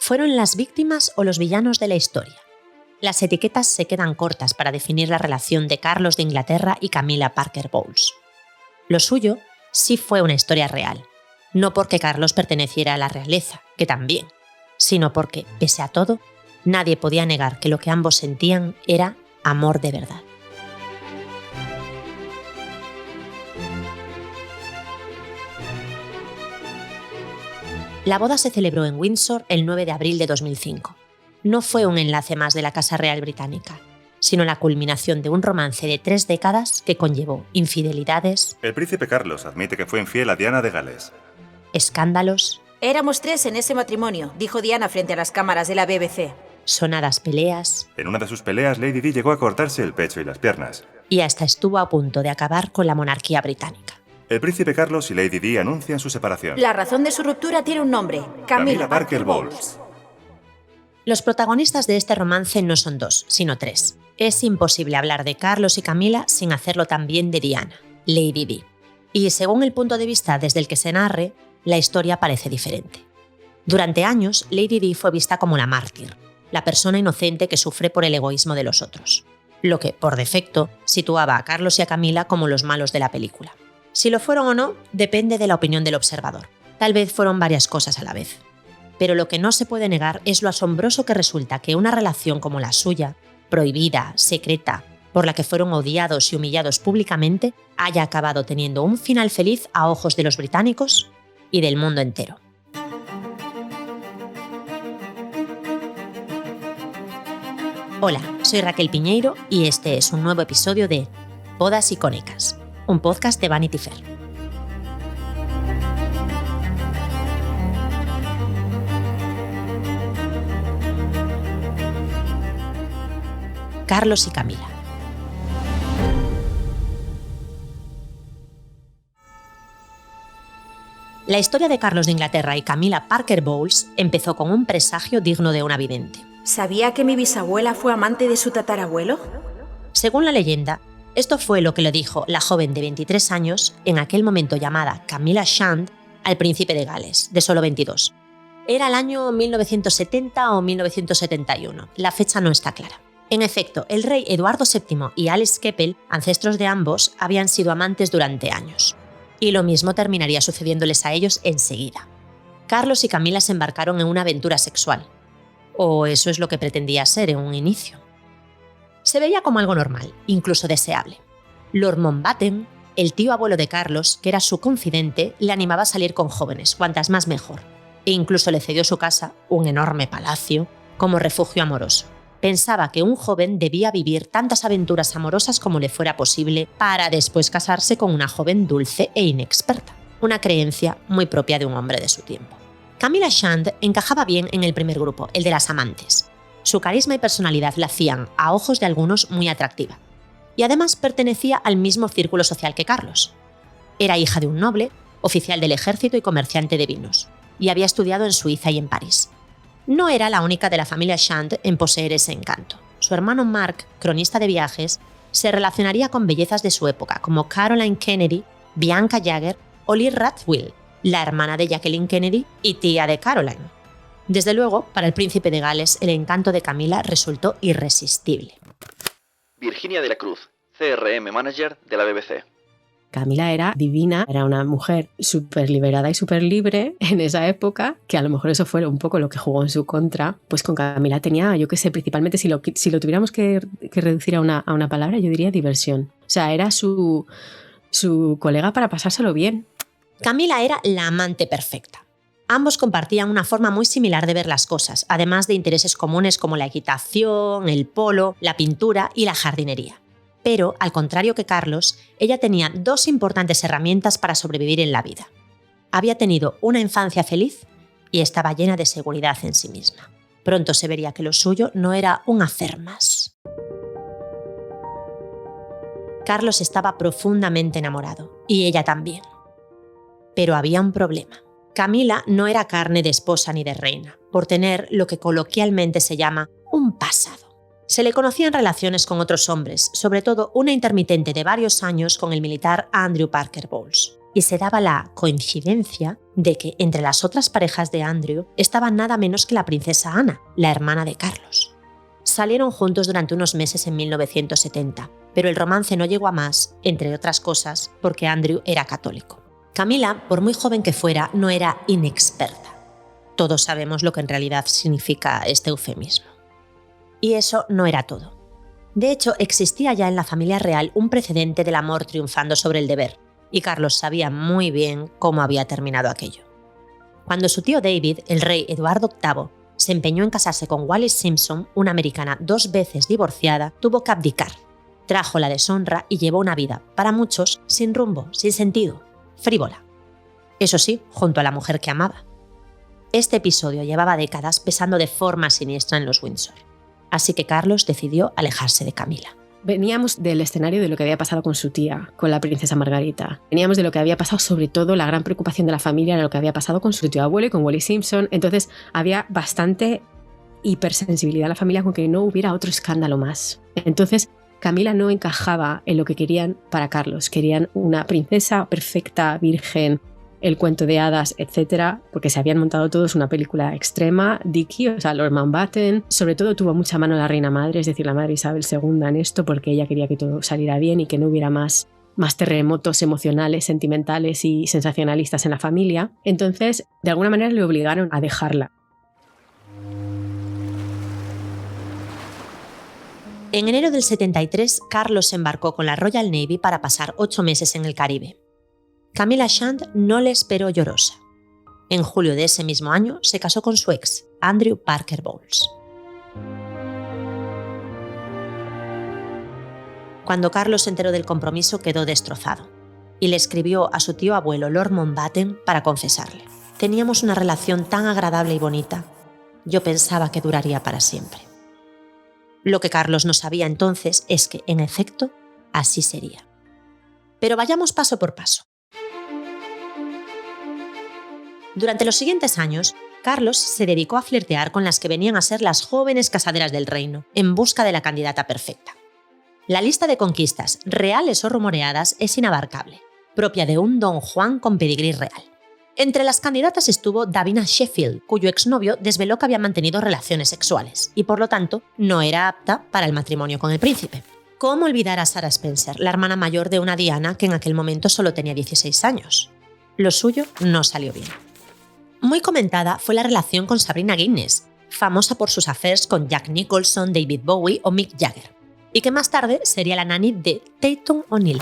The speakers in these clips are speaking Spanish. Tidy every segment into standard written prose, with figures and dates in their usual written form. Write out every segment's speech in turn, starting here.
¿Fueron las víctimas o los villanos de la historia? Las etiquetas se quedan cortas para definir la relación de Carlos de Inglaterra y Camilla Parker Bowles. Lo suyo sí fue una historia real, no porque Carlos perteneciera a la realeza, que también, sino porque, pese a todo, nadie podía negar que lo que ambos sentían era amor de verdad. La boda se celebró en Windsor el 9 de abril de 2005. No fue un enlace más de la Casa Real Británica, sino la culminación de un romance de 3 décadas que conllevó infidelidades. El príncipe Carlos admite que fue infiel a Diana de Gales. Escándalos. Éramos 3 en ese matrimonio, dijo Diana frente a las cámaras de la BBC. Sonadas peleas. En una de sus peleas, Lady Di llegó a cortarse el pecho y las piernas. Y hasta estuvo a punto de acabar con la monarquía británica. El príncipe Carlos y Lady Di anuncian su separación. La razón de su ruptura tiene un nombre: Camilla Parker Bowles. Los protagonistas de este romance no son 2, sino 3. Es imposible hablar de Carlos y Camilla sin hacerlo también de Diana, Lady Di. Y según el punto de vista desde el que se narre, la historia parece diferente. Durante años, Lady Di fue vista como la mártir, la persona inocente que sufre por el egoísmo de los otros, lo que, por defecto, situaba a Carlos y a Camilla como los malos de la película. Si lo fueron o no, depende de la opinión del observador. Tal vez fueron varias cosas a la vez. Pero lo que no se puede negar es lo asombroso que resulta que una relación como la suya, prohibida, secreta, por la que fueron odiados y humillados públicamente, haya acabado teniendo un final feliz a ojos de los británicos y del mundo entero. Hola, soy Raquel Piñeiro y este es un nuevo episodio de Bodas Icónicas, un podcast de Vanity Fair. Carlos y Camilla. La historia de Carlos de Inglaterra y Camilla Parker Bowles empezó con un presagio digno de una vidente. ¿Sabía que mi bisabuela fue amante de su tatarabuelo? Según la leyenda, esto fue lo que le dijo la joven de 23 años, en aquel momento llamada Camilla Shand, al príncipe de Gales, de solo 22. Era el año 1970 o 1971, la fecha no está clara. En efecto, el rey Eduardo VII y Alice Keppel, ancestros de ambos, habían sido amantes durante años. Y lo mismo terminaría sucediéndoles a ellos enseguida. Carlos y Camilla se embarcaron en una aventura sexual. O eso es lo que pretendía ser en un inicio. Se veía como algo normal, incluso deseable. Lord Mountbatten, el tío abuelo de Carlos, que era su confidente, le animaba a salir con jóvenes, cuantas más mejor. E incluso le cedió su casa, un enorme palacio, como refugio amoroso. Pensaba que un joven debía vivir tantas aventuras amorosas como le fuera posible para después casarse con una joven dulce e inexperta. Una creencia muy propia de un hombre de su tiempo. Camilla Shand encajaba bien en el primer grupo, el de las amantes. Su carisma y personalidad la hacían, a ojos de algunos, muy atractiva. Y además pertenecía al mismo círculo social que Carlos. Era hija de un noble, oficial del ejército y comerciante de vinos, y había estudiado en Suiza y en París. No era la única de la familia Shand en poseer ese encanto. Su hermano Mark, cronista de viajes, se relacionaría con bellezas de su época, como Caroline Kennedy, Bianca Jagger o Lee Radziwill, la hermana de Jacqueline Kennedy y tía de Caroline. Desde luego, para el príncipe de Gales, el encanto de Camilla resultó irresistible. Virginia de la Cruz, CRM Manager de la BBC. Camilla era divina, era una mujer súper liberada y súper libre en esa época, que a lo mejor eso fue un poco lo que jugó en su contra. Pues con Camilla tenía, yo qué sé, principalmente si lo tuviéramos que reducir a una palabra, yo diría diversión. O sea, era su colega para pasárselo bien. Camilla era la amante perfecta. Ambos compartían una forma muy similar de ver las cosas, además de intereses comunes como la equitación, el polo, la pintura y la jardinería. Pero, al contrario que Carlos, ella tenía 2 importantes herramientas para sobrevivir en la vida. Había tenido una infancia feliz y estaba llena de seguridad en sí misma. Pronto se vería que lo suyo no era un hacer más. Carlos estaba profundamente enamorado, y ella también. Pero había un problema. Camilla no era carne de esposa ni de reina, por tener lo que coloquialmente se llama un pasado. Se le conocían relaciones con otros hombres, sobre todo una intermitente de varios años con el militar Andrew Parker Bowles. Y se daba la coincidencia de que entre las otras parejas de Andrew estaba nada menos que la princesa Ana, la hermana de Carlos. Salieron juntos durante unos meses en 1970, pero el romance no llegó a más, entre otras cosas, porque Andrew era católico. Camila, por muy joven que fuera, no era inexperta. Todos sabemos lo que en realidad significa este eufemismo. Y eso no era todo. De hecho, existía ya en la familia real un precedente del amor triunfando sobre el deber, y Carlos sabía muy bien cómo había terminado aquello. Cuando su tío David, el rey Eduardo VIII, se empeñó en casarse con Wallis Simpson, una americana 2 veces divorciada, tuvo que abdicar. Trajo la deshonra y llevó una vida, para muchos, sin rumbo, sin sentido, frívola. Eso sí, junto a la mujer que amaba. Este episodio llevaba décadas pesando de forma siniestra en los Windsor. Así que Carlos decidió alejarse de Camila. Veníamos del escenario de lo que había pasado con su tía, con la princesa Margarita. Veníamos de lo que había pasado, sobre todo la gran preocupación de la familia era lo que había pasado con su tío abuelo y con Wallis Simpson. Entonces había bastante hipersensibilidad a la familia con que no hubiera otro escándalo más. Entonces Camila no encajaba en lo que querían para Carlos. Querían una princesa perfecta, virgen, el cuento de hadas, etcétera, porque se habían montado todos una película extrema. Dickie, o sea, Lord Mountbatten, sobre todo tuvo mucha mano la reina madre, es decir, la madre Isabel II en esto, porque ella quería que todo saliera bien y que no hubiera más terremotos emocionales, sentimentales y sensacionalistas en la familia. Entonces, de alguna manera le obligaron a dejarla. En enero del 73, Carlos se embarcó con la Royal Navy para pasar 8 meses en el Caribe. Camila Shand no le esperó llorosa. En julio de ese mismo año se casó con su ex, Andrew Parker Bowles. Cuando Carlos se enteró del compromiso quedó destrozado y le escribió a su tío abuelo Lord Mountbatten para confesarle. Teníamos una relación tan agradable y bonita. Yo pensaba que duraría para siempre. Lo que Carlos no sabía entonces es que, en efecto, así sería. Pero vayamos paso por paso. Durante los siguientes años, Carlos se dedicó a flirtear con las que venían a ser las jóvenes casaderas del reino, en busca de la candidata perfecta. La lista de conquistas, reales o rumoreadas, es inabarcable, propia de un don Juan con pedigrí real. Entre las candidatas estuvo Davina Sheffield, cuyo exnovio desveló que había mantenido relaciones sexuales y, por lo tanto, no era apta para el matrimonio con el príncipe. ¿Cómo olvidar a Sarah Spencer, la hermana mayor de una Diana que en aquel momento solo tenía 16 años? Lo suyo no salió bien. Muy comentada fue la relación con Sabrina Guinness, famosa por sus affairs con Jack Nicholson, David Bowie o Mick Jagger, y que más tarde sería la nanny de Tatum O'Neil.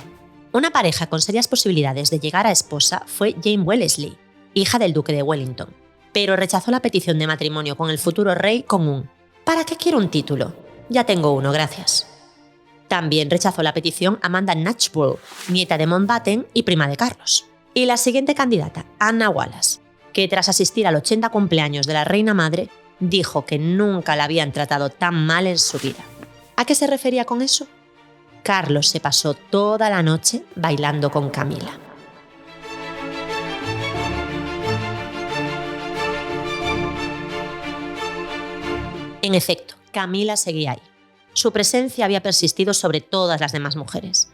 Una pareja con serias posibilidades de llegar a esposa fue Jane Wellesley, hija del duque de Wellington, pero rechazó la petición de matrimonio con el futuro rey con un «¿Para qué quiero un título? Ya tengo uno, gracias». También rechazó la petición Amanda Knatchbull, nieta de Mountbatten y prima de Carlos. Y la siguiente candidata, Anna Wallace, que tras asistir al 80 cumpleaños de la reina madre, dijo que nunca la habían tratado tan mal en su vida. ¿A qué se refería con eso? Carlos se pasó toda la noche bailando con Camila. En efecto, Camila seguía ahí. Su presencia había persistido sobre todas las demás mujeres.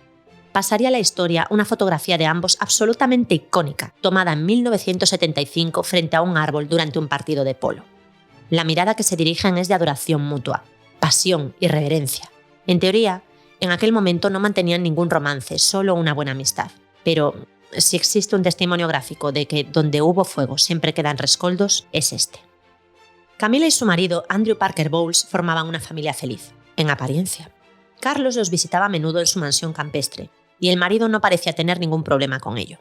Pasaría a la historia una fotografía de ambos absolutamente icónica, tomada en 1975 frente a un árbol durante un partido de polo. La mirada que se dirigen es de adoración mutua, pasión y reverencia. En teoría, en aquel momento no mantenían ningún romance, solo una buena amistad. Pero si existe un testimonio gráfico de que donde hubo fuego siempre quedan rescoldos, es este. Camila y su marido, Andrew Parker Bowles, formaban una familia feliz, en apariencia. Carlos los visitaba a menudo en su mansión campestre, y el marido no parecía tener ningún problema con ello.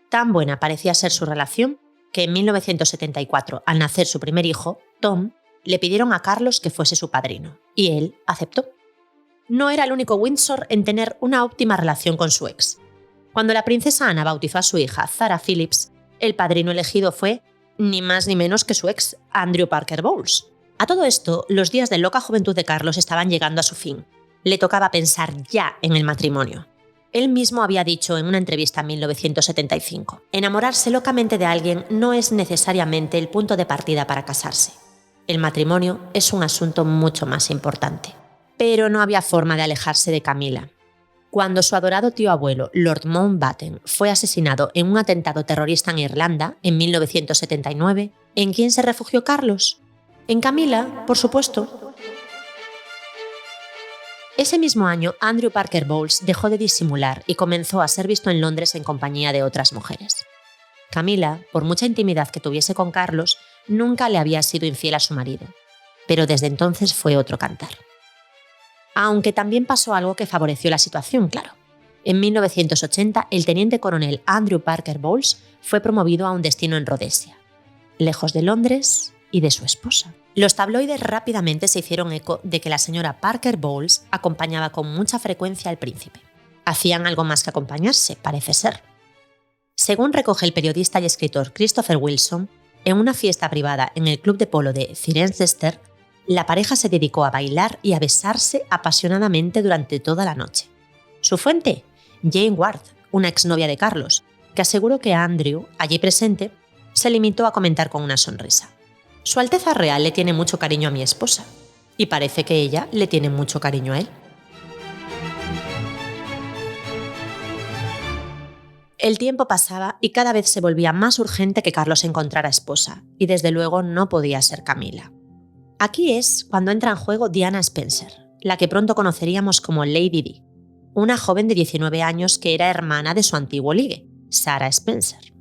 Tan buena parecía ser su relación que en 1974, al nacer su primer hijo, Tom, le pidieron a Carlos que fuese su padrino, y él aceptó. No era el único Windsor en tener una óptima relación con su ex. Cuando la princesa Ana bautizó a su hija, Zara Phillips, el padrino elegido fue ni más ni menos que su ex, Andrew Parker Bowles. A todo esto, los días de loca juventud de Carlos estaban llegando a su fin. Le tocaba pensar ya en el matrimonio. Él mismo había dicho en una entrevista en 1975, enamorarse locamente de alguien no es necesariamente el punto de partida para casarse. El matrimonio es un asunto mucho más importante. Pero no había forma de alejarse de Camila. Cuando su adorado tío abuelo, Lord Mountbatten, fue asesinado en un atentado terrorista en Irlanda en 1979, ¿en quién se refugió Carlos? En Camilla, por supuesto. Ese mismo año, Andrew Parker Bowles dejó de disimular y comenzó a ser visto en Londres en compañía de otras mujeres. Camilla, por mucha intimidad que tuviese con Carlos, nunca le había sido infiel a su marido, pero desde entonces fue otro cantar. Aunque también pasó algo que favoreció la situación, claro. En 1980, el teniente coronel Andrew Parker Bowles fue promovido a un destino en Rhodesia, lejos de Londres y de su esposa. Los tabloides rápidamente se hicieron eco de que la señora Parker Bowles acompañaba con mucha frecuencia al príncipe. Hacían algo más que acompañarse, parece ser. Según recoge el periodista y escritor Christopher Wilson, en una fiesta privada en el club de polo de Cirencester, la pareja se dedicó a bailar y a besarse apasionadamente durante toda la noche. Su fuente, Jane Ward, una exnovia de Carlos, que aseguró que Andrew, allí presente, se limitó a comentar con una sonrisa: Su Alteza Real le tiene mucho cariño a mi esposa, y parece que ella le tiene mucho cariño a él. El tiempo pasaba y cada vez se volvía más urgente que Carlos encontrara esposa, y desde luego no podía ser Camilla. Aquí es cuando entra en juego Diana Spencer, la que pronto conoceríamos como Lady Di, una joven de 19 años que era hermana de su antiguo ligue, Sarah Spencer.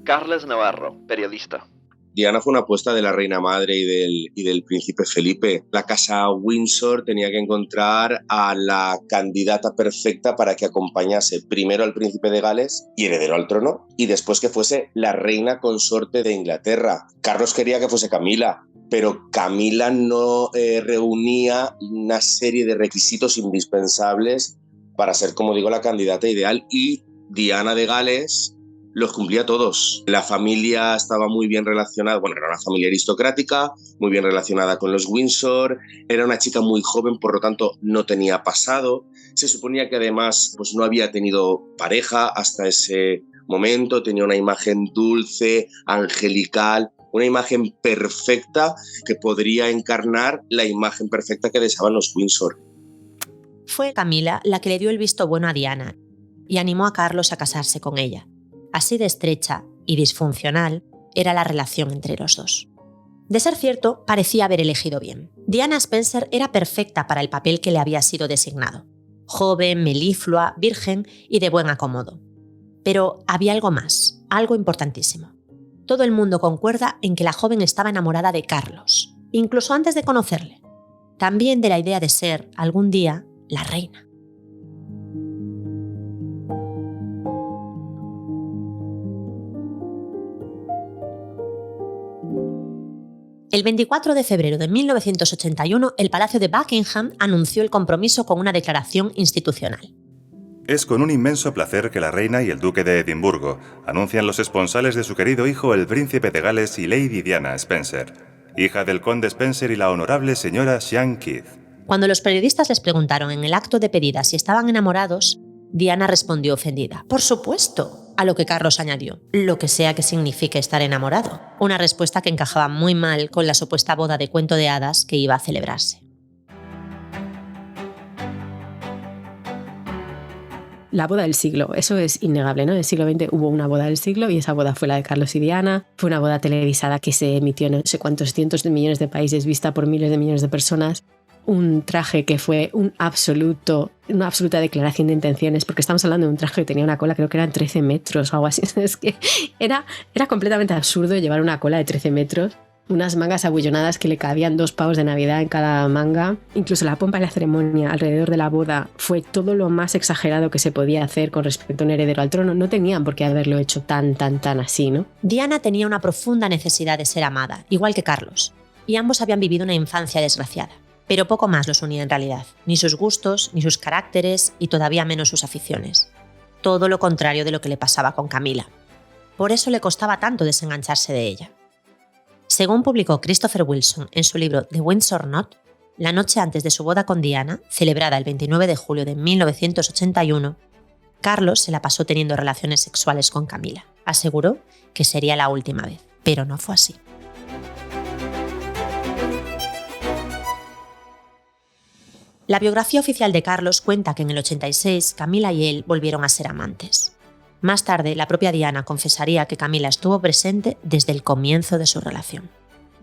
Carles Navarro, periodista. Diana fue una apuesta de la reina madre y del príncipe Felipe. La casa Windsor tenía que encontrar a la candidata perfecta para que acompañase primero al príncipe de Gales y heredero al trono, y después que fuese la reina consorte de Inglaterra. Carlos quería que fuese Camilla, pero Camilla no reunía una serie de requisitos indispensables para ser, como digo, la candidata ideal, y Diana de Gales los cumplía todos. La familia estaba muy bien relacionada, bueno, era una familia aristocrática, muy bien relacionada con los Windsor, era una chica muy joven, por lo tanto no tenía pasado. Se suponía que además pues, no había tenido pareja hasta ese momento, tenía una imagen dulce, angelical, una imagen perfecta que podría encarnar la imagen perfecta que deseaban los Windsor. Fue Camilla la que le dio el visto bueno a Diana y animó a Carlos a casarse con ella. Así de estrecha y disfuncional era la relación entre los dos. De ser cierto, parecía haber elegido bien. Diana Spencer era perfecta para el papel que le había sido designado. Joven, meliflua, virgen y de buen acomodo. Pero había algo más, algo importantísimo. Todo el mundo concuerda en que la joven estaba enamorada de Carlos, incluso antes de conocerle. También de la idea de ser, algún día, la reina. El 24 de febrero de 1981, el Palacio de Buckingham anunció el compromiso con una declaración institucional. Es con un inmenso placer que la reina y el duque de Edimburgo anuncian los esponsales de su querido hijo, el príncipe de Gales y Lady Diana Spencer, hija del conde Spencer y la honorable señora Sian Keith. Cuando los periodistas les preguntaron en el acto de pedida si estaban enamorados, Diana respondió ofendida: «Por supuesto», a lo que Carlos añadió: «Lo que sea que signifique estar enamorado», una respuesta que encajaba muy mal con la supuesta boda de cuento de hadas que iba a celebrarse. La boda del siglo, eso es innegable, ¿no? En el siglo XX hubo una boda del siglo y esa boda fue la de Carlos y Diana. Fue una boda televisada que se emitió en no sé cuántos cientos de millones de países, vista por miles de millones de personas. Un traje que fue una absoluta declaración de intenciones, porque estamos hablando de un traje que tenía una cola, creo que eran 13 metros o algo así. Es que era completamente absurdo llevar una cola de 13 metros. Unas mangas abullonadas que le cabían 2 pavos de Navidad en cada manga. Incluso la pompa y la ceremonia alrededor de la boda fue todo lo más exagerado que se podía hacer con respecto a un heredero al trono. No tenían por qué haberlo hecho tan así, ¿no? Diana tenía una profunda necesidad de ser amada, igual que Carlos, y ambos habían vivido una infancia desgraciada. Pero poco más los unía en realidad, ni sus gustos, ni sus caracteres y todavía menos sus aficiones. Todo lo contrario de lo que le pasaba con Camilla. Por eso le costaba tanto desengancharse de ella. Según publicó Christopher Wilson en su libro The Windsor Knot, la noche antes de su boda con Diana, celebrada el 29 de julio de 1981, Carlos se la pasó teniendo relaciones sexuales con Camilla. Aseguró que sería la última vez, pero no fue así. La biografía oficial de Carlos cuenta que en el 86 Camila y él volvieron a ser amantes. Más tarde, la propia Diana confesaría que Camila estuvo presente desde el comienzo de su relación.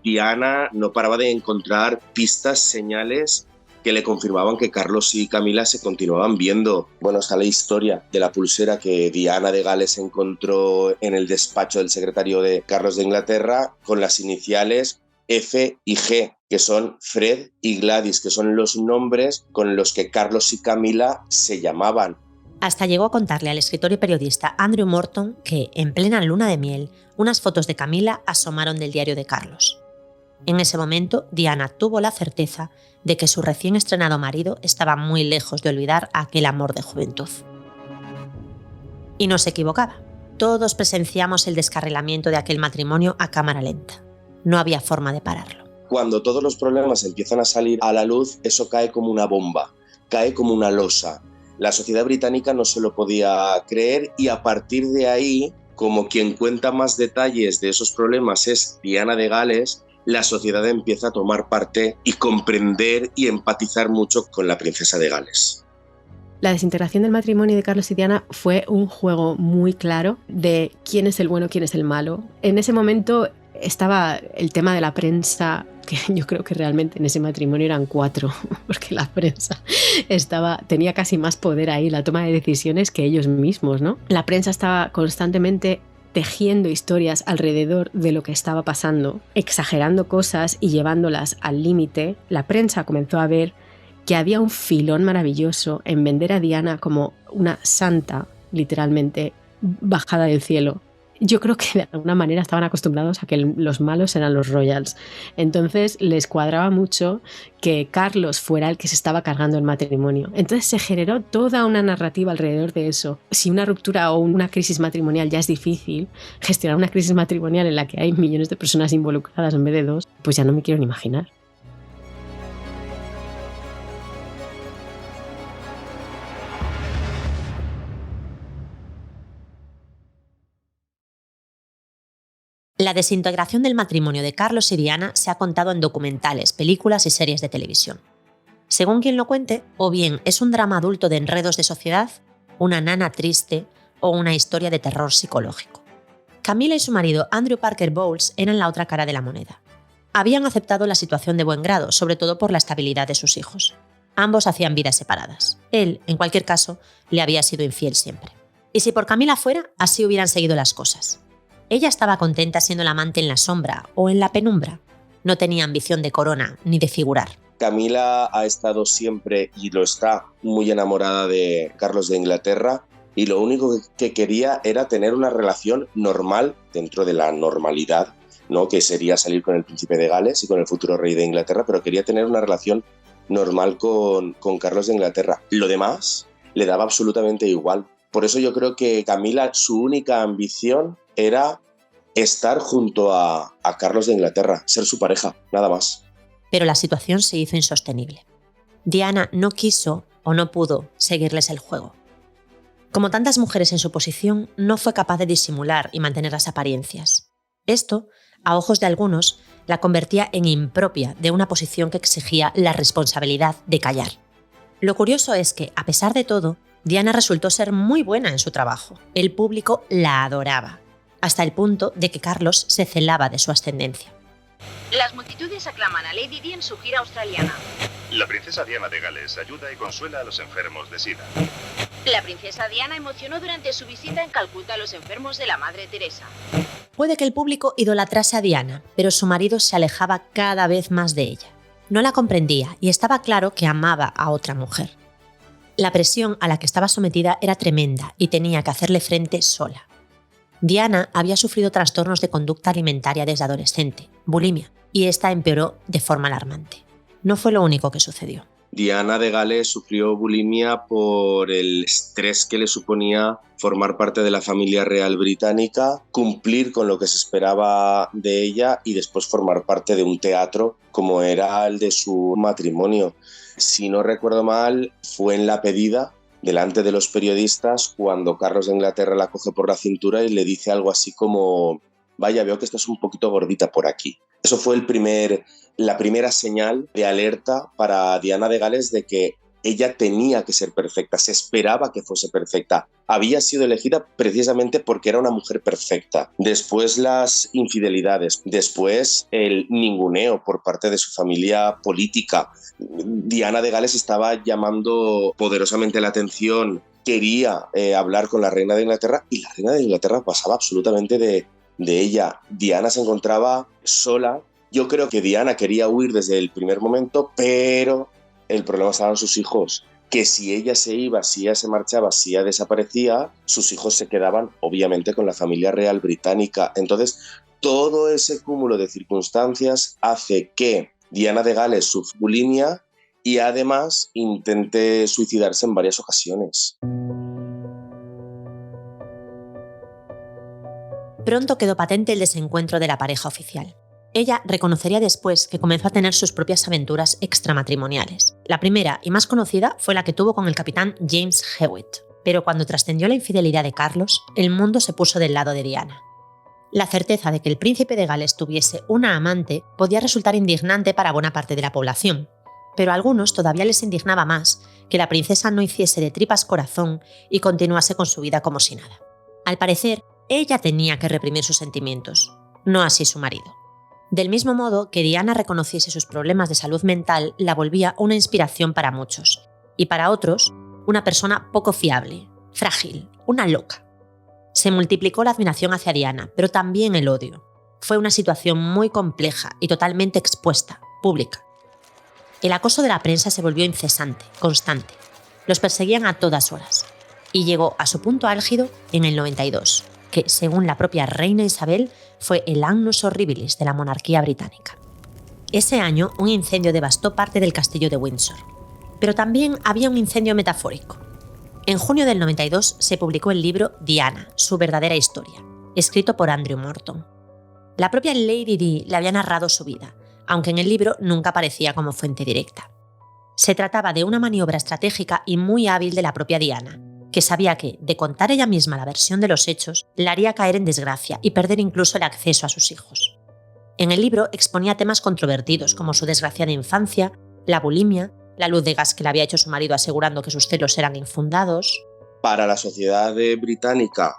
Diana no paraba de encontrar pistas, señales que le confirmaban que Carlos y Camila se continuaban viendo. Bueno, está la historia de la pulsera que Diana de Gales encontró en el despacho del secretario de Carlos de Inglaterra con las iniciales F y G, que son Fred y Gladys, que son los nombres con los que Carlos y Camila se llamaban. Hasta llegó a contarle al escritor y periodista Andrew Morton que, en plena luna de miel, unas fotos de Camila asomaron del diario de Carlos. En ese momento, Diana tuvo la certeza de que su recién estrenado marido estaba muy lejos de olvidar aquel amor de juventud. Y no se equivocaba. Todos presenciamos el descarrilamiento de aquel matrimonio a cámara lenta. No había forma de pararlo. Cuando todos los problemas empiezan a salir a la luz, eso cae como una bomba, cae como una losa. La sociedad británica no se lo podía creer y a partir de ahí, como quien cuenta más detalles de esos problemas es Diana de Gales, la sociedad empieza a tomar parte y comprender y empatizar mucho con la princesa de Gales. La desintegración del matrimonio de Carlos y Diana fue un juego muy claro de quién es el bueno, quién es el malo. En ese momento estaba el tema de la prensa, que yo creo que realmente en ese matrimonio eran 4, porque la prensa tenía casi más poder ahí, la toma de decisiones, que ellos mismos, ¿no? La prensa estaba constantemente tejiendo historias alrededor de lo que estaba pasando, exagerando cosas y llevándolas al límite. La prensa comenzó a ver que había un filón maravilloso en vender a Diana como una santa, literalmente, bajada del cielo. Yo creo que de alguna manera estaban acostumbrados a que los malos eran los royals. Entonces les cuadraba mucho que Carlos fuera el que se estaba cargando el matrimonio. Entonces se generó toda una narrativa alrededor de eso. Si una ruptura o una crisis matrimonial ya es difícil, gestionar una crisis matrimonial en la que hay millones de personas involucradas en vez de 2, pues ya no me quiero ni imaginar. La desintegración del matrimonio de Carlos y Diana se ha contado en documentales, películas y series de televisión. Según quien lo cuente, o bien es un drama adulto de enredos de sociedad, una nana triste o una historia de terror psicológico. Camila y su marido Andrew Parker Bowles eran la otra cara de la moneda. Habían aceptado la situación de buen grado, sobre todo por la estabilidad de sus hijos. Ambos hacían vidas separadas. Él, en cualquier caso, le había sido infiel siempre. Y si por Camila fuera, así hubieran seguido las cosas. Ella estaba contenta siendo la amante en la sombra o en la penumbra. No tenía ambición de corona ni de figurar. Camila ha estado siempre, y lo está, muy enamorada de Carlos de Inglaterra y lo único que quería era tener una relación normal dentro de la normalidad, ¿no? Que sería salir con el príncipe de Gales y con el futuro rey de Inglaterra, pero quería tener una relación normal con Carlos de Inglaterra. Lo demás le daba absolutamente igual. Por eso yo creo que Camila, su única ambición era estar junto a Carlos de Inglaterra, ser su pareja, nada más. Pero la situación se hizo insostenible. Diana no quiso o no pudo seguirles el juego. Como tantas mujeres en su posición, no fue capaz de disimular y mantener las apariencias. Esto, a ojos de algunos, la convertía en impropia de una posición que exigía la responsabilidad de callar. Lo curioso es que, a pesar de todo, Diana resultó ser muy buena en su trabajo. El público la adoraba, hasta el punto de que Carlos se celaba de su ascendencia. Las multitudes aclaman a Lady Di en su gira australiana. La princesa Diana de Gales ayuda y consuela a los enfermos de SIDA. La princesa Diana emocionó durante su visita en Calcuta a los enfermos de la Madre Teresa. Puede que el público idolatrase a Diana, pero su marido se alejaba cada vez más de ella. No la comprendía y estaba claro que amaba a otra mujer. La presión a la que estaba sometida era tremenda y tenía que hacerle frente sola. Diana había sufrido trastornos de conducta alimentaria desde adolescente, bulimia, y esta empeoró de forma alarmante. No fue lo único que sucedió. Diana de Gales sufrió bulimia por el estrés que le suponía formar parte de la familia real británica, cumplir con lo que se esperaba de ella y después formar parte de un teatro como era el de su matrimonio. Si no recuerdo mal, fue en La Pedida, delante de los periodistas, cuando Carlos de Inglaterra la coge por la cintura y le dice algo así como: vaya, veo que estás un poquito gordita por aquí. Eso fue la primera señal de alerta para Diana de Gales de que ella tenía que ser perfecta, se esperaba que fuese perfecta. Había sido elegida precisamente porque era una mujer perfecta. Después las infidelidades, después el ninguneo por parte de su familia política. Diana de Gales estaba llamando poderosamente la atención, quería hablar con la reina de Inglaterra y la reina de Inglaterra pasaba absolutamente de ella. Diana se encontraba sola. Yo creo que Diana quería huir desde el primer momento, pero el problema estaban sus hijos, que si ella se iba, si ella se marchaba, si ella desaparecía, sus hijos se quedaban obviamente con la familia real británica. Entonces, todo ese cúmulo de circunstancias hace que Diana de Gales sufra bulimia y además intente suicidarse en varias ocasiones. Pronto quedó patente el desencuentro de la pareja oficial. Ella reconocería después que comenzó a tener sus propias aventuras extramatrimoniales. La primera y más conocida fue la que tuvo con el capitán James Hewitt, pero cuando trascendió la infidelidad de Carlos, el mundo se puso del lado de Diana. La certeza de que el príncipe de Gales tuviese una amante podía resultar indignante para buena parte de la población, pero a algunos todavía les indignaba más que la princesa no hiciese de tripas corazón y continuase con su vida como si nada. Al parecer, ella tenía que reprimir sus sentimientos, no así su marido. Del mismo modo que Diana reconociese sus problemas de salud mental la volvía una inspiración para muchos, y para otros, una persona poco fiable, frágil, una loca. Se multiplicó la admiración hacia Diana, pero también el odio. Fue una situación muy compleja y totalmente expuesta, pública. El acoso de la prensa se volvió incesante, constante. Los perseguían a todas horas, y llegó a su punto álgido en el 92, que, según la propia reina Isabel, fue el annus horribilis de la monarquía británica. Ese año, un incendio devastó parte del castillo de Windsor. Pero también había un incendio metafórico. En junio del 92 se publicó el libro Diana, su verdadera historia, escrito por Andrew Morton. La propia Lady Di le había narrado su vida, aunque en el libro nunca aparecía como fuente directa. Se trataba de una maniobra estratégica y muy hábil de la propia Diana, que sabía que, de contar ella misma la versión de los hechos, la haría caer en desgracia y perder incluso el acceso a sus hijos. En el libro exponía temas controvertidos como su desgraciada infancia, la bulimia, la luz de gas que le había hecho su marido asegurando que sus celos eran infundados. Para la sociedad británica,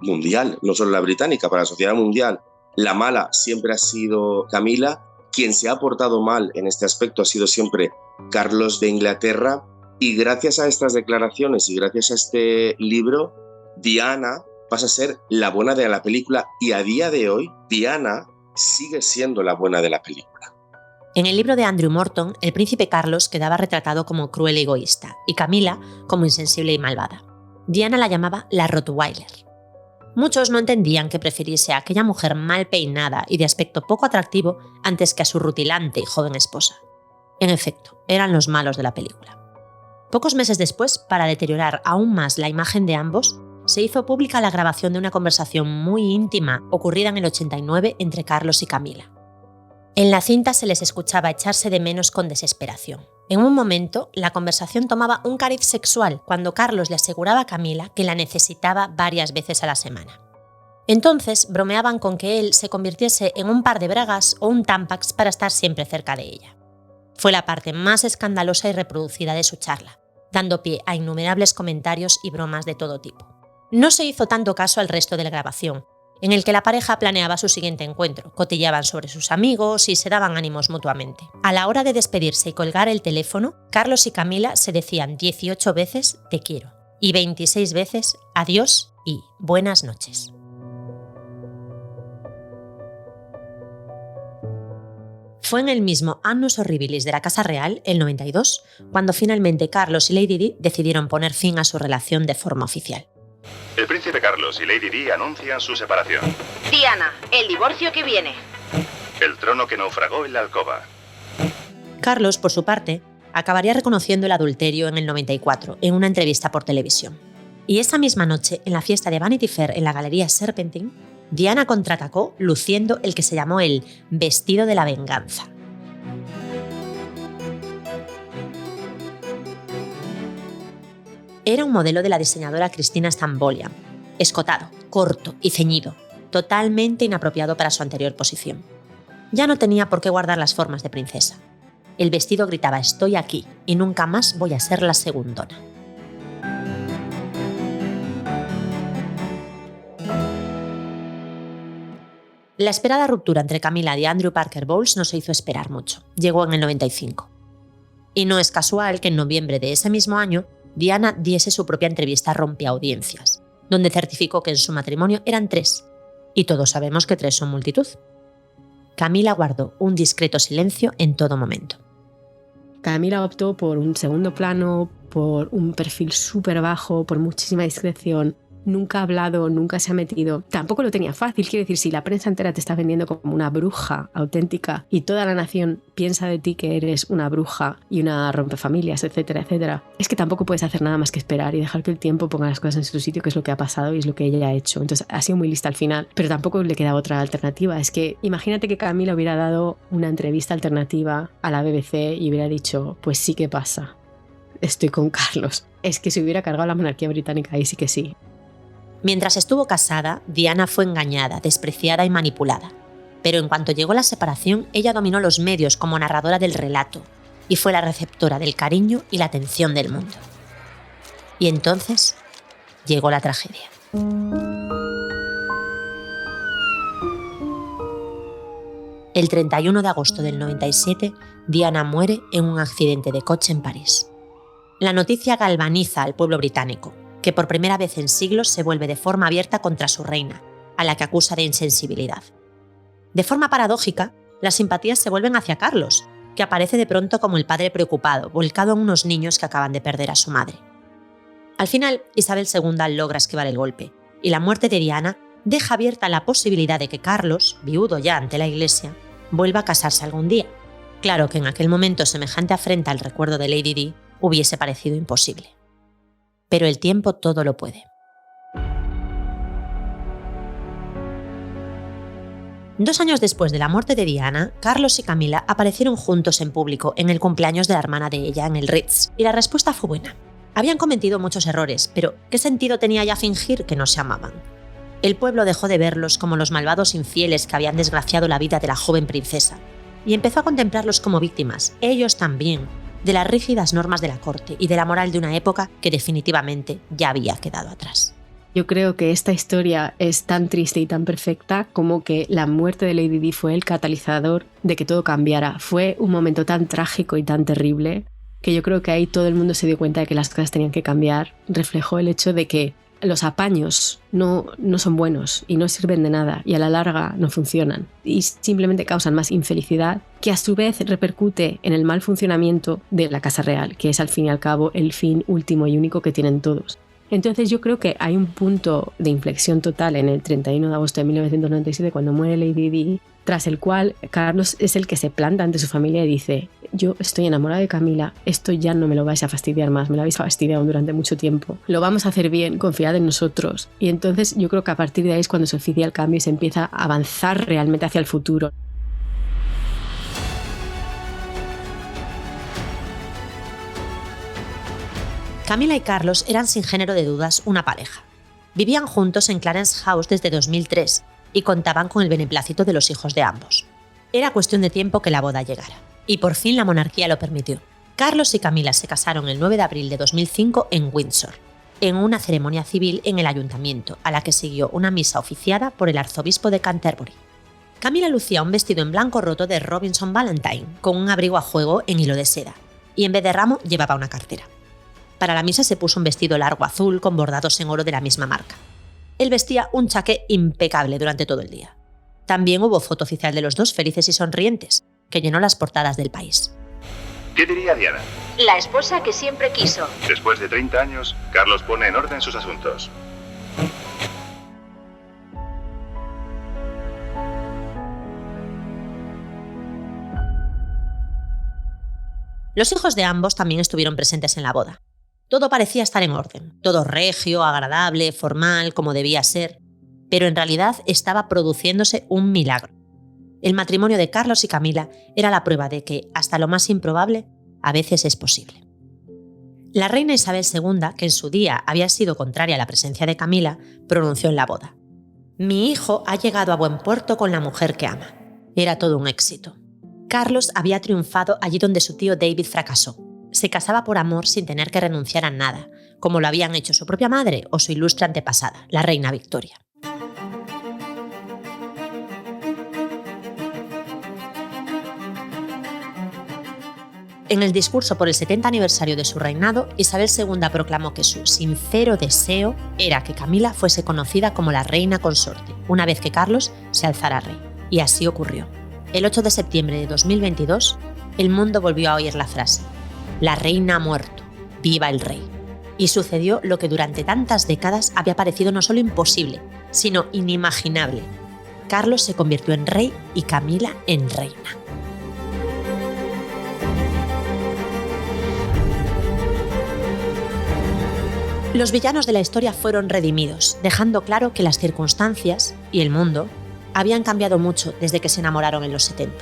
mundial, no solo la británica, para la sociedad mundial, la mala siempre ha sido Camila. Quien se ha portado mal en este aspecto ha sido siempre Carlos de Inglaterra. Y gracias a estas declaraciones y gracias a este libro, Diana pasa a ser la buena de la película y a día de hoy, Diana sigue siendo la buena de la película. En el libro de Andrew Morton, el príncipe Carlos quedaba retratado como cruel y egoísta y Camila como insensible y malvada. Diana la llamaba la Rottweiler. Muchos no entendían que prefiriese a aquella mujer mal peinada y de aspecto poco atractivo antes que a su rutilante y joven esposa. En efecto, eran los malos de la película. Pocos meses después, para deteriorar aún más la imagen de ambos, se hizo pública la grabación de una conversación muy íntima ocurrida en el 89 entre Carlos y Camila. En la cinta se les escuchaba echarse de menos con desesperación. En un momento, la conversación tomaba un cariz sexual cuando Carlos le aseguraba a Camila que la necesitaba varias veces a la semana. Entonces bromeaban con que él se convirtiese en un par de bragas o un Tampax para estar siempre cerca de ella. Fue la parte más escandalosa y reproducida de su charla, dando pie a innumerables comentarios y bromas de todo tipo. No se hizo tanto caso al resto de la grabación, en el que la pareja planeaba su siguiente encuentro, cotillaban sobre sus amigos y se daban ánimos mutuamente. A la hora de despedirse y colgar el teléfono, Carlos y Camila se decían 18 veces «te quiero» y 26 veces «adiós» y «buenas noches». Fue en el mismo annus horribilis de la Casa Real, el 92, cuando finalmente Carlos y Lady Di decidieron poner fin a su relación de forma oficial. El príncipe Carlos y Lady Di anuncian su separación. Diana, el divorcio que viene. El trono que naufragó en la alcoba. Carlos, por su parte, acabaría reconociendo el adulterio en el 94 en una entrevista por televisión. Y esa misma noche, en la fiesta de Vanity Fair en la Galería Serpentine, Diana contraatacó luciendo el que se llamó el vestido de la venganza. Era un modelo de la diseñadora Christina Stambolian, escotado, corto y ceñido, totalmente inapropiado para su anterior posición. Ya no tenía por qué guardar las formas de princesa. El vestido gritaba «Estoy aquí y nunca más voy a ser la segundona». La esperada ruptura entre Camilla y Andrew Parker Bowles no se hizo esperar mucho. Llegó en el 95. Y no es casual que en noviembre de ese mismo año Diana diese su propia entrevista rompeaudiencias, donde certificó que en su matrimonio eran 3, y todos sabemos que 3 son multitud. Camilla guardó un discreto silencio en todo momento. Camilla optó por un segundo plano, por un perfil súper bajo, por muchísima discreción. Nunca ha hablado, nunca se ha metido. Tampoco lo tenía fácil, quiero decir, si la prensa entera te está vendiendo como una bruja auténtica y toda la nación piensa de ti que eres una bruja y una rompefamilias, etcétera, etcétera, es que tampoco puedes hacer nada más que esperar y dejar que el tiempo ponga las cosas en su sitio, que es lo que ha pasado y es lo que ella ha hecho. Entonces ha sido muy lista al final, pero tampoco le queda otra alternativa. Es que imagínate que Camilla hubiera dado una entrevista alternativa a la BBC y hubiera dicho, pues sí que pasa, estoy con Carlos. Es que se hubiera cargado la monarquía británica, ahí sí que sí. Mientras estuvo casada, Diana fue engañada, despreciada y manipulada. Pero en cuanto llegó la separación, ella dominó los medios como narradora del relato y fue la receptora del cariño y la atención del mundo. Y entonces llegó la tragedia. El 31 de agosto del 97, Diana muere en un accidente de coche en París. La noticia galvaniza al pueblo británico, que por primera vez en siglos se vuelve de forma abierta contra su reina, a la que acusa de insensibilidad. De forma paradójica, las simpatías se vuelven hacia Carlos, que aparece de pronto como el padre preocupado, volcado en unos niños que acaban de perder a su madre. Al final, Isabel II logra esquivar el golpe, y la muerte de Diana deja abierta la posibilidad de que Carlos, viudo ya ante la Iglesia, vuelva a casarse algún día. Claro que en aquel momento semejante afrenta al recuerdo de Lady Di hubiese parecido imposible. Pero el tiempo todo lo puede. 2 años después de la muerte de Diana, Carlos y Camilla aparecieron juntos en público en el cumpleaños de la hermana de ella en el Ritz, y la respuesta fue buena. Habían cometido muchos errores, pero ¿qué sentido tenía ya fingir que no se amaban? El pueblo dejó de verlos como los malvados infieles que habían desgraciado la vida de la joven princesa, y empezó a contemplarlos como víctimas, ellos también, de las rígidas normas de la corte y de la moral de una época que definitivamente ya había quedado atrás. Yo creo que esta historia es tan triste y tan perfecta como que la muerte de Lady Di fue el catalizador de que todo cambiara. Fue un momento tan trágico y tan terrible que yo creo que ahí todo el mundo se dio cuenta de que las cosas tenían que cambiar. Reflejó el hecho de que los apaños no son buenos y no sirven de nada y a la larga no funcionan y simplemente causan más infelicidad, que a su vez repercute en el mal funcionamiento de la Casa Real, que es al fin y al cabo el fin último y único que tienen todos. Entonces yo creo que hay un punto de inflexión total en el 31 de agosto de 1997 cuando muere Lady Di, tras el cual Carlos es el que se planta ante su familia y dice: yo estoy enamorado de Camilla, esto ya no me lo vais a fastidiar más, me lo habéis fastidiado durante mucho tiempo, lo vamos a hacer bien, confiad en nosotros. Y entonces yo creo que a partir de ahí es cuando se oficia el cambio y se empieza a avanzar realmente hacia el futuro. Camilla y Carlos eran sin género de dudas una pareja. Vivían juntos en Clarence House desde 2003 y contaban con el beneplácito de los hijos de ambos. Era cuestión de tiempo que la boda llegara. Y por fin la monarquía lo permitió. Carlos y Camilla se casaron el 9 de abril de 2005 en Windsor, en una ceremonia civil en el ayuntamiento, a la que siguió una misa oficiada por el arzobispo de Canterbury. Camilla lucía un vestido en blanco roto de Robinson Valentine, con un abrigo a juego en hilo de seda, y en vez de ramo llevaba una cartera. Para la misa se puso un vestido largo azul con bordados en oro de la misma marca. Él vestía un chaqué impecable durante todo el día. También hubo foto oficial de los dos felices y sonrientes, que llenó las portadas del país. ¿Qué diría Diana? La esposa que siempre quiso. Después de 30 años, Carlos pone en orden sus asuntos. Los hijos de ambos también estuvieron presentes en la boda. Todo parecía estar en orden, todo regio, agradable, formal, como debía ser, pero en realidad estaba produciéndose un milagro. El matrimonio de Carlos y Camilla era la prueba de que, hasta lo más improbable, a veces es posible. La reina Isabel II, que en su día había sido contraria a la presencia de Camilla, pronunció en la boda: «Mi hijo ha llegado a buen puerto con la mujer que ama». Era todo un éxito. Carlos había triunfado allí donde su tío David fracasó. Se casaba por amor sin tener que renunciar a nada, como lo habían hecho su propia madre o su ilustre antepasada, la reina Victoria. En el discurso por el 70 aniversario de su reinado, Isabel II proclamó que su sincero deseo era que Camila fuese conocida como la reina consorte, una vez que Carlos se alzara rey. Y así ocurrió. El 8 de septiembre de 2022, el mundo volvió a oír la frase: «La reina ha muerto, viva el rey». Y sucedió lo que durante tantas décadas había parecido no solo imposible, sino inimaginable. Carlos se convirtió en rey y Camila en reina. Los villanos de la historia fueron redimidos, dejando claro que las circunstancias y el mundo habían cambiado mucho desde que se enamoraron en los 70.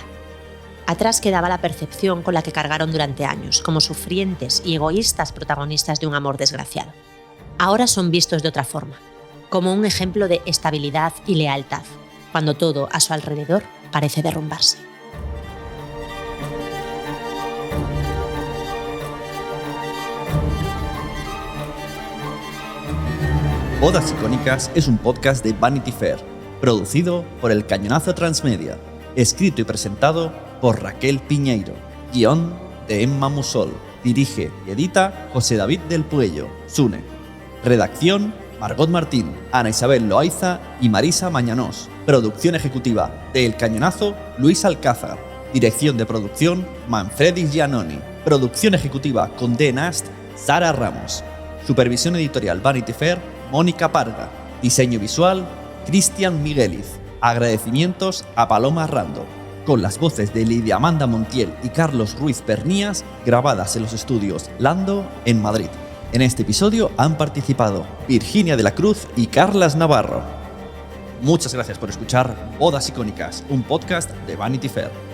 Atrás quedaba la percepción con la que cargaron durante años, como sufrientes y egoístas protagonistas de un amor desgraciado. Ahora son vistos de otra forma, como un ejemplo de estabilidad y lealtad, cuando todo a su alrededor parece derrumbarse. Bodas Icónicas es un podcast de Vanity Fair, producido por El Cañonazo Transmedia, escrito y presentado por Raquel Piñeiro, guión de Emma Musol, dirige y edita José David del Puello, Sune, redacción Margot Martín, Ana Isabel Loaiza y Marisa Mañanós, producción ejecutiva de El Cañonazo Luis Alcázar, dirección de producción Manfredis Giannoni, producción ejecutiva con D. Nast Sara Ramos, supervisión editorial Vanity Fair Mónica Parga, diseño visual Cristian Migueliz, agradecimientos a Paloma Rando, con las voces de Lidia Amanda Montiel y Carlos Ruiz Pernías, grabadas en los estudios Lando en Madrid. En este episodio han participado Virginia de la Cruz y Carlas Navarro. Muchas gracias por escuchar Bodas Icónicas, un podcast de Vanity Fair.